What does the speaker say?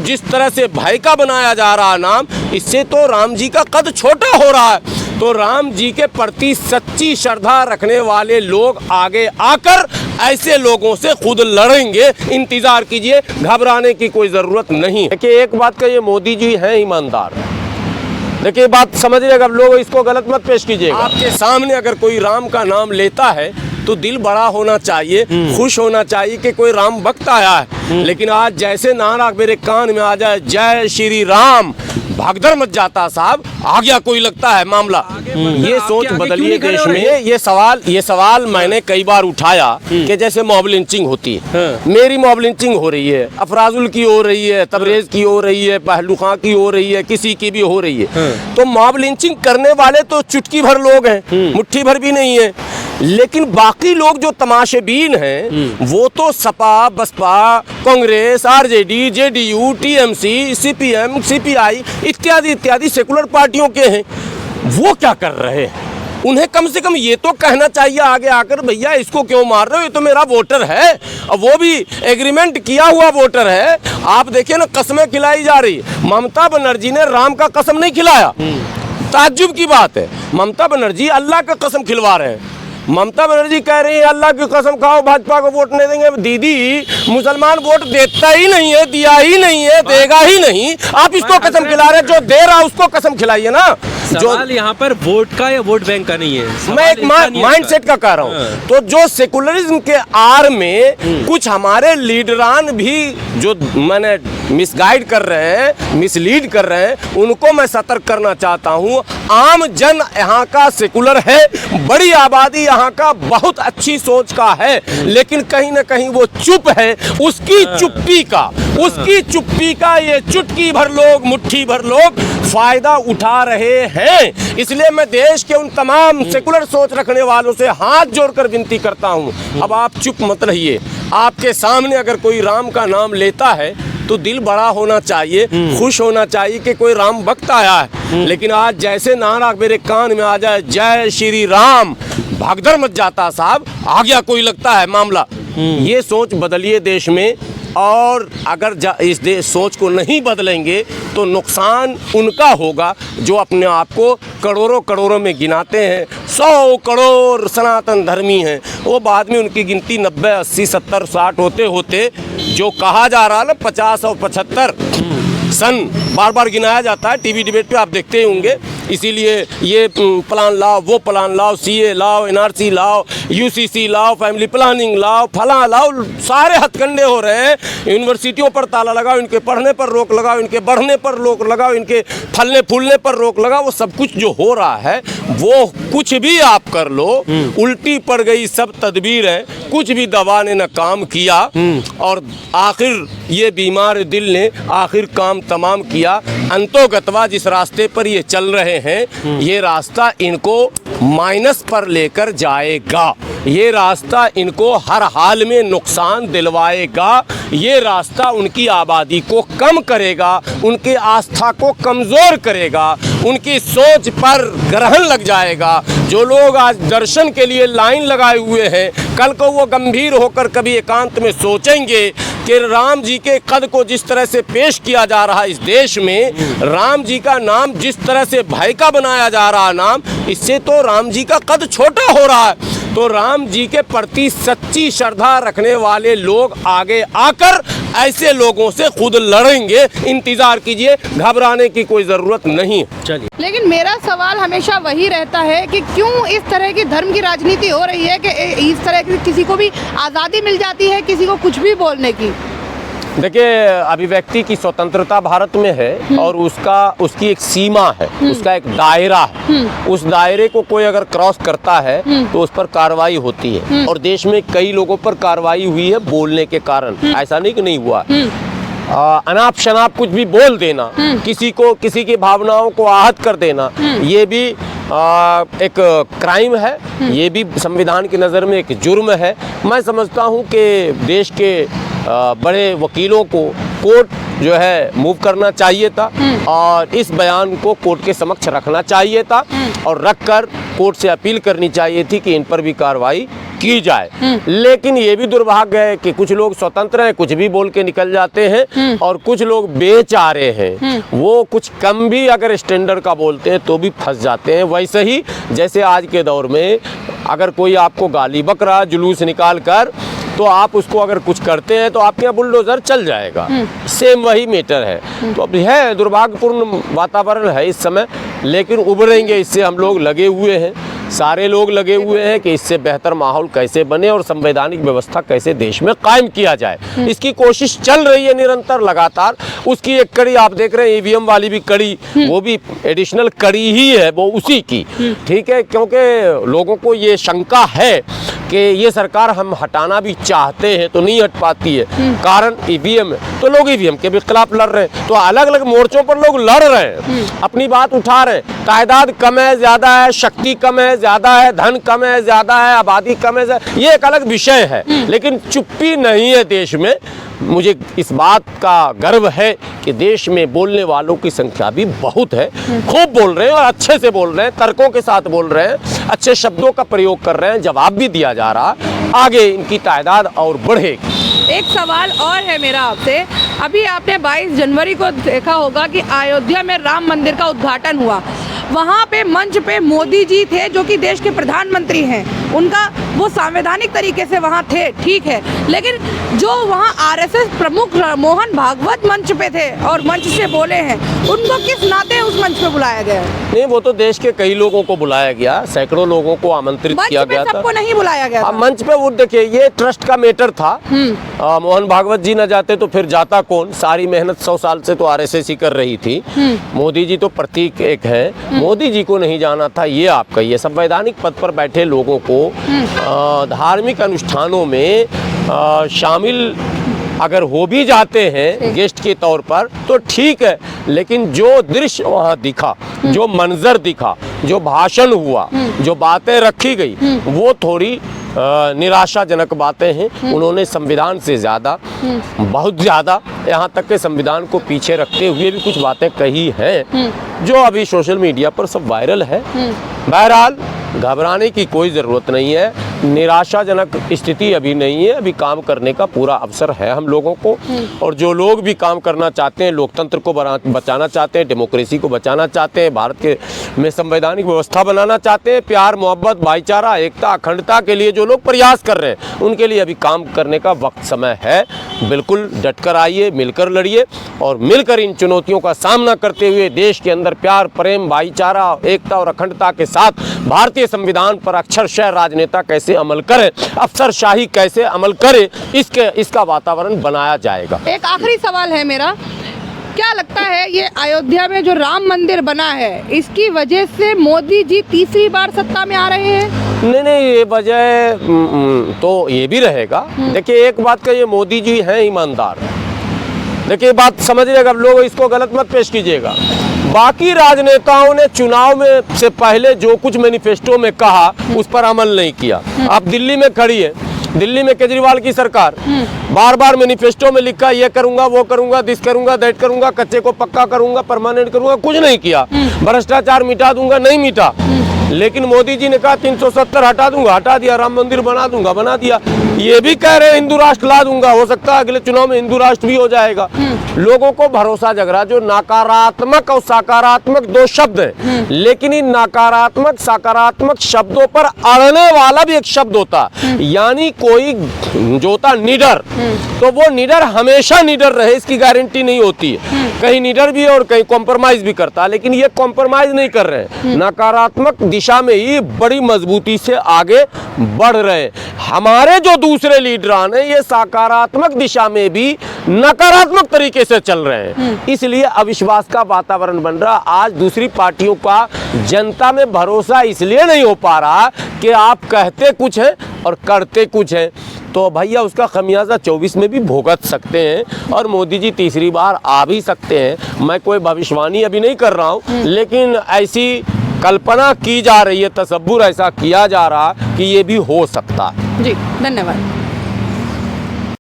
जिस तरह से भय का बनाया जा रहा नाम, इससे तो राम जी का कद छोटा हो रहा है। तो राम जी के प्रति सच्ची श्रद्धा रखने वाले लोग आगे आकर ऐसे लोगों से खुद लड़ेंगे। इंतजार कीजिए, घबराने की कोई जरूरत नहीं है। देखिए एक बात का, ये मोदी जी हैं ईमानदार। देखिए बात समझिएगा, अब लोग इसको गलत मत पेश कीजिएगा। आपके सामने अगर कोई राम का नाम लेता है तो दिल बड़ा होना चाहिए, खुश होना चाहिए कि कोई राम भक्त आया है। लेकिन आज जैसे नारा मेरे कान में आ जाए जय श्री राम, भागदड़ मच जाता साहब, आ गया कोई लगता है मामला। ये सोच बदलिए देश में। ये सवाल मैंने कई बार उठाया कि जैसे मॉब लिंचिंग होती है, मेरी मॉब लिंचिंग हो रही है, अफराजुल की हो रही है, तबरेज की हो रही है, पहलू खां की हो रही है, किसी की भी हो रही है। तो मॉब लिंचिंग करने वाले तो चुटकी भर लोग हैं, मुट्ठी भर भी नहीं है। लेकिन बाकी लोग जो तमाशेबीन हैं वो तो Sapa, Basapa, Congress, RJD, JDU, TMC, CPM, CPI इत्यादि इत्यादि सेकुलर पार्टियों के हैं। वो क्या कर रहे हैं? उन्हें कम से कम ये तो कहना चाहिए आगे आकर, भैया इसको क्यों मार रहे हो, ये तो मेरा वोटर है, और वो भी एग्रीमेंट किया हुआ वोटर है। आप देखिए ना, कसमें खिलाई जा रही। ममता बनर्जी ने राम का कसम नहीं खिलाया। ताज्जुब की बात है, ममता बनर्जी अल्लाह का कसम खिलवा रहे हैं। ममता बनर्जी कह रही है अल्लाह की कसम खाओ भाजपा को वोट नहीं देंगे। दीदी, मुसलमान वोट देता ही नहीं है, दिया ही नहीं है, देगा ही नहीं, आप इसको कसम खिला रहे हैं। जो दे रहा उसको कसम खिलाइए ना। सवाल यहाँ पर वोट का या वोट बैंक का नहीं है, मैं एक माइंडसेट का कह रहा हूँ। तो जो सेकुलरिज्म के आड़ में कुछ हमारे लीडरान भी जो मैंने मिसगाइड कर रहे हैं, मिसलीड कर रहे हैं, उनको मैं सतर्क करना चाहता हूँ। आम जन यहाँ का सेकुलर है, बड़ी आबादी यहाँ का बहुत अच्छी सोच का है, लेकिन कहीं ना कहीं वो चुप है। उसकी चुप्पी का ये चुटकी भर लोग, मुट्ठी भर लोग फायदा उठा रहे हैं। इसलिए मैं देश के उन तमाम सेकुलर सोच रखने वालों से हाथ जोड़कर विनती करता हूँ, अब आप चुप मत रहिए। आपके सामने अगर कोई राम का नाम लेता है तो दिल बड़ा होना चाहिए, खुश होना चाहिए कि कोई राम भक्त आया है। लेकिन आज जैसे नारा मेरे कान में आ जाए जय श्री राम, भागदड़ मच जाता साहब, आ गया कोई लगता है मामला। ये सोच बदलिए देश में। और अगर इस सोच को नहीं बदलेंगे तो नुकसान उनका होगा जो अपने आप को करोड़ों करोड़ों में गिनाते हैं। 100 करोड़ सनातन धर्मी हैं, वो बाद में उनकी गिनती 90, 80, 70, 60 होते होते जो कहा जा रहा है ना 50 और 75 सन बार बार गिनाया जाता है। टीवी डिबेट पे आप देखते ही होंगे। इसीलिए ये प्लान लाओ, वो प्लान लाओ, सीए लाओ, एनआरसी लाओ, यूसीसी लाओ, फैमिली प्लानिंग लाओ, फला लाओ, सारे हथकंडे हो रहे हैं। यूनिवर्सिटियों पर ताला लगाओ, इनके पढ़ने पर रोक लगाओ, इनके बढ़ने पर रोक लगाओ, इनके फलने फूलने पर रोक लगाओ। वो सब कुछ जो हो रहा है, वो कुछ भी आप कर लो, उल्टी पड़ गई सब तदबीरें, कुछ भी दवा ने न काम किया। और आखिर ये बीमार दिल ने आखिर काम तमाम किया। अंतोगतवा जिस रास्ते पर ये चल रहे हैं, ये रास्ता इनको माइनस पर लेकर जाएगा। ये रास्ता इनको हर हाल में नुकसान दिलवाएगा। ये रास्ता उनकी आबादी को कम करेगा, उनकी आस्था को कमज़ोर करेगा, उनकी सोच पर ग्रहण लग जाएगा। जो लोग आज दर्शन के लिए लाइन लगाए हुए हैं, कल को वो गंभीर होकर कभी एकांत में सोचेंगे कि राम जी के कद को जिस तरह से पेश किया जा रहा है इस देश में, राम जी का नाम जिस तरह से भय का बनाया जा रहा नाम, इससे तो राम जी का कद छोटा हो रहा है। तो राम जी के प्रति सच्ची श्रद्धा रखने वाले लोग आगे आकर ऐसे लोगों से खुद लड़ेंगे। इंतजार कीजिए, घबराने की कोई जरूरत नहीं। चलिए, लेकिन मेरा सवाल हमेशा वही रहता है कि क्यों इस तरह की धर्म की राजनीति हो रही है कि इस तरह की किसी को भी आज़ादी मिल जाती है, किसी को कुछ भी बोलने की। देखिए, अभिव्यक्ति की स्वतंत्रता भारत में है और उसकी एक सीमा है, उसका एक दायरा है। उस दायरे को कोई अगर क्रॉस करता है तो उस पर कार्रवाई होती है। और देश में कई लोगों पर कार्रवाई हुई है बोलने के कारण, ऐसा नहीं कि नहीं हुआ। अनाप शनाप कुछ भी बोल देना, किसी की भावनाओं को आहत कर देना, ये भी एक क्राइम है, ये भी संविधान की नज़र में एक जुर्म है। मैं समझता हूँ कि देश के बड़े वकीलों को कोर्ट जो है मूव करना चाहिए था और इस बयान को कोर्ट के समक्ष रखना चाहिए था और रखकर कोर्ट से अपील करनी चाहिए थी कि इन पर भी कार्रवाई की जाए। लेकिन ये भी दुर्भाग्य है कि कुछ लोग स्वतंत्र हैं, कुछ भी बोल के निकल जाते हैं, और कुछ लोग बेचारे हैं, वो कुछ कम भी अगर स्टैंडर्ड का बोलते हैं तो भी फंस जाते हैं। वैसे ही जैसे आज के दौर में अगर कोई आपको गाली बक रहा जुलूस निकाल कर, तो आप उसको अगर कुछ करते हैं तो आपके यहाँ बुलडोजर चल जाएगा। सेम वही मैटर है। तो अब है दुर्भाग्यपूर्ण वातावरण है इस समय, लेकिन उभरेंगे इससे। हम लोग लगे हुए हैं, सारे लोग लगे हुए हैं कि इससे बेहतर माहौल कैसे बने और संवैधानिक व्यवस्था कैसे देश में कायम किया जाए। इसकी कोशिश चल रही है निरंतर, लगातार। उसकी एक कड़ी आप देख रहे हैं, ईवीएम वाली भी कड़ी, वो भी एडिशनल कड़ी ही है, वो उसी की, ठीक है। क्योंकि लोगों को ये शंका है कि ये सरकार हम हटाना भी चाहते हैं तो नहीं हट पाती है, कारण ईवीएम है। तो लोग ईवीएम के भी खिलाफ लड़ रहे हैं, तो अलग अलग मोर्चों पर लोग लड़ रहे हैं, अपनी बात उठा रहे हैं। तादाद कम है, ज़्यादा है, शक्ति कम है, ज़्यादा है, धन कम है, ज़्यादा है, आबादी कम है, ये एक अलग विषय है। लेकिन चुप्पी नहीं है देश में। मुझे इस बात का गर्व है कि देश में बोलने वालों की संख्या भी बहुत है, खूब बोल रहे हैं और अच्छे से बोल रहे हैं, तर्कों के साथ बोल रहे हैं, अच्छे शब्दों का प्रयोग कर रहे हैं, जवाब भी दिया जा रहा। आगे इनकी तादाद और बढ़ेगी। एक सवाल और है मेरा आपसे। अभी आपने 22 जनवरी को देखा होगा कि अयोध्या में राम मंदिर का उद्घाटन हुआ। वहाँ पे मंच पे मोदी जी थे, जो कि देश के प्रधानमंत्री हैं। उनका वो संवैधानिक तरीके से वहाँ थे, ठीक है, लेकिन जो वहाँ आरएसएस प्रमुख मोहन भागवत मंच पे थे और मंच से बोले हैं, उनको किस नाते उस मंच पे बुलाया गया? नहीं, वो तो देश के कई लोगों को बुलाया गया, सैकड़ों लोगों को आमंत्रित किया गया था। सबको नहीं बुलाया गया था। मंच पे वो देखिए, ये ट्रस्ट का मैटर था। मोहन भागवत जी न जाते तो फिर जाता कौन? सारी मेहनत 100 साल से तो आरएसएस ही कर रही थी। मोदी जी तो प्रतीक एक है, मोदी जी को नहीं जाना था, ये आप कहिए। संवैधानिक पद पर बैठे लोगों को धार्मिक अनुष्ठानों में शामिल अगर हो भी जाते हैं गेस्ट के तौर पर तो ठीक है, लेकिन जो दृश्य वहाँ दिखा, जो मंजर दिखा, जो भाषण हुआ, जो बातें रखी गई, वो थोड़ी निराशाजनक बातें हैं। उन्होंने संविधान से ज़्यादा, बहुत ज़्यादा, यहाँ तक के संविधान को पीछे रखते हुए भी कुछ बातें कही हैं जो अभी सोशल मीडिया पर सब वायरल है। बहरहाल घबराने की कोई ज़रूरत नहीं है, निराशाजनक स्थिति अभी नहीं है, अभी काम करने का पूरा अवसर है हम लोगों को। और जो लोग भी काम करना चाहते हैं, लोकतंत्र को बचाना चाहते हैं, डेमोक्रेसी को बचाना चाहते हैं, भारत के में संवैधानिक व्यवस्था बनाना चाहते हैं, प्यार मोहब्बत भाईचारा एकता अखंडता के लिए जो लोग प्रयास कर रहे हैं, उनके लिए अभी काम करने का वक्त समय है। बिल्कुल डटकर आइए, मिलकर लड़िए और मिलकर इन चुनौतियों का सामना करते हुए देश के अंदर प्यार प्रेम भाईचारा एकता और अखंडता के साथ भारतीय संविधान पर अक्षरशः राजनेता कैसे अमल करें, अफसरशाही कैसे अमल करे, इसका वातावरण बनाया जाएगा। एक आखिरी सवाल है मेरा, क्या लगता है ये अयोध्या में जो राम मंदिर बना है, इसकी वजह से मोदी जी तीसरी बार सत्ता में आ रहे हैं? नहीं, ये वजह तो ये भी रहेगा। देखिए, एक बात का, ये मोदी जी हैं ईमानदार। देखिए, बात समझिएगा, लोग इसको गलत मत पेश कीजिएगा। बाकी राजनेताओं ने चुनाव में से पहले जो कुछ मैनिफेस्टो में कहा उस पर अमल नहीं किया। आप दिल्ली में खड़ी है, दिल्ली में केजरीवाल की सरकार बार बार मैनिफेस्टो में लिखा ये करूंगा, वो करूंगा, दिस करूंगा, दैट करूंगा, कच्चे को पक्का करूंगा, परमानेंट करूंगा, कुछ नहीं किया। भ्रष्टाचार मिटा दूंगा, नहीं मिटा। लेकिन मोदी जी ने कहा 370 हटा दूंगा, हटा दिया। राम मंदिर बना दूंगा, बना दिया। ये भी कह रहे हैं हिंदू राष्ट्र ला दूंगा, हो सकता है अगले चुनाव में हिंदू राष्ट्र भी हो जाएगा। लोगों को भरोसा जग रहा। जो नकारात्मक और सकारात्मक दो शब्द हैं, लेकिन इन नकारात्मक सकारात्मक शब्दों पर अड़ने वाला भी एक शब्द होता, यानी कोई जोता निडर, तो वो निडर हमेशा निडर रहे इसकी गारंटी नहीं होती है। कहीं निडर भी है और कहीं कॉम्प्रोमाइज भी करता है, लेकिन ये कॉम्प्रोमाइज नहीं कर रहे हैं, नकारात्मक दिशा में ही बड़ी मजबूती से आगे बढ़ रहे हैं। हमारे जो दूसरे लीडरान हैं, ये सकारात्मक दिशा में भी नकारात्मक तरीके से चल रहे हैं। इसलिए अविश्वास का वातावरण बन रहा। आज दूसरी पार्टियों का जनता में भरोसा इसलिए नहीं हो पा रहा कि आप कहते कुछ हैं और करते कुछ हैं। तो भैया उसका खमियाजा 24 में भी भुगत सकते हैं और मोदी जी तीसरी बार आ भी सकते हैं। मैं कोई भविष्यवाणी अभी नहीं कर रहा हूँ, लेकिन ऐसी कल्पना की जा रही है, तसव्वुर ऐसा किया जा रहा कि ये भी हो सकता है। जी, धन्यवाद।